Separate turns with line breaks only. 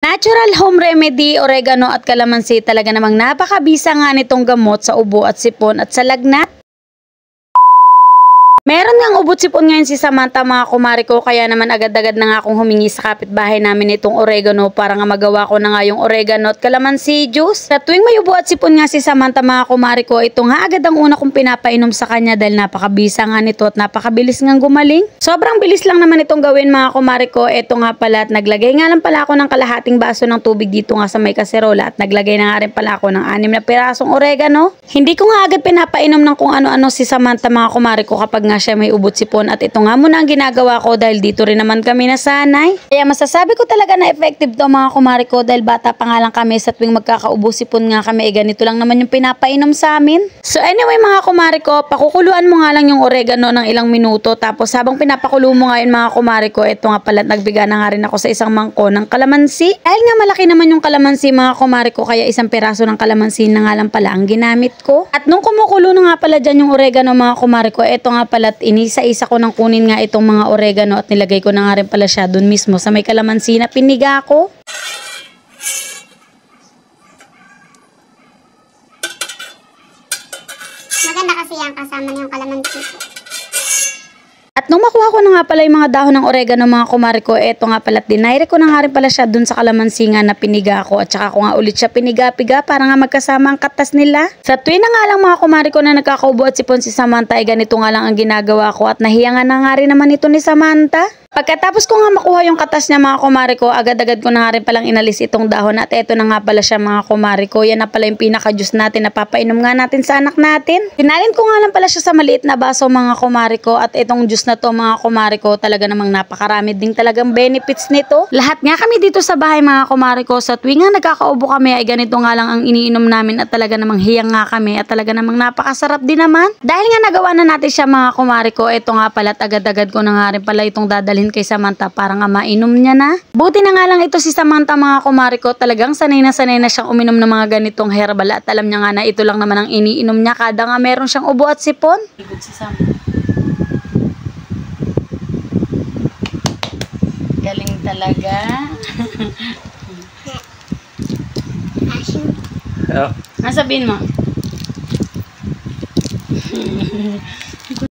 Natural home remedy, oregano at kalamansi, talaga namang napakabisa nga nitong gamot sa ubo at sipon at sa lagnat. Meron ngang ubot sipon ngayon si Samantha mga kumari ko, kaya naman agad-agad na nga akong humingi sa kapitbahay namin itong oregano para nga magawa ko na nga yung oregano at kalamansi juice. Sa tuwing may ubo at sipon nga si Samantha mga kumari ko, ito nga agad ang una kong pinapainom sa kanya dahil napakabisa nga nito at napakabilis ngang gumaling. Sobrang bilis lang naman itong gawin mga kumari ko. Ito nga pala at naglagay nga lang pala ako ng kalahating baso ng tubig dito nga sa may kaserola at naglagay na nga rin pala ako ng 6 na pirasong oregano. Hindi ko nga agad pinapainom ng kung ano-ano si Samantha mga kumari ko kapag nga siya may ubot sipon, at ito nga muna ang ginagawa ko dahil dito rin naman kami nasanay. Kaya masasabi ko talaga na effective to mga kumari ko dahil bata pa nga lang kami, sa tuwing magkakaubo sipon nga kami, ganito lang naman yung pinapainom sa amin. So anyway mga kumari ko, pakukuluan mo nga lang yung oregano ng ilang minuto, tapos habang pinapakulo mo nga yun mga kumari ko, ito nga pala nagbiga na nga rin ako sa isang mangko ng kalamansi. Dahil nga malaki naman yung kalamansi mga kumari ko, kaya isang piraso ng kalamansi na nga lang pala ang ginamit ko. At nung kumukulo na nga pala dyan yung oregano mga kumari ko, ito nga pala inisa-isa ko nang kunin nga itong mga oregano at nilagay ko na nga rin pala siya dun mismo sa may kalamansi na piniga ko.
Maganda kasi yan kasama yung kalamansi ko.
At nung makuha ko na nga pala yung mga dahon ng oregano mga kumari ko, eto nga pala dinayre ko na nga rin pala siya dun sa kalamansi nga na piniga ko, at saka ko nga ulit siya piniga-piga para nga magkasama ang katas nila. Sa tuwi na nga lang mga kumari ko na nagkakaubo at sipon si Samantha, ay ganito nga lang ang ginagawa ko at nahiya nga rin naman ito ni Samantha. Pagkatapos ko nga makuha yung katas niya mga kumari ko, agad-agad ko na nga rin palang inalis itong dahon, at eto na nga pala siya mga kumari ko. Yan na pala yung pinaka-juice natin na papainom nga natin sa anak natin. Pinalin ko nga lang pala siya sa maliit na baso mga kumari ko, at itong juice na to mga kumari ko, talaga namang napakarami ding talagang benefits nito. Lahat nga kami dito sa bahay mga kumari ko, sa tuwing nga nagkakaubo kami ay ganito nga lang ang iniinom namin, at talaga namang hiyang nga kami, at talaga namang napakasarap din naman. Dahil nga nagawa na natin siya mga kumari ko, eto nga pala at agad-agad ko na nga rin pala itong dadalhin kay Samantha para nga mainom niya na. Buti na nga lang ito si Samantha mga kumari ko, talagang sanay na siyang uminom ng mga ganitong herbal, at alam niya nga na ito lang naman ang iniinom niya kada nga meron siyang ubo at sipon. Good si Sam. Galing talaga. Ano sabihin mo?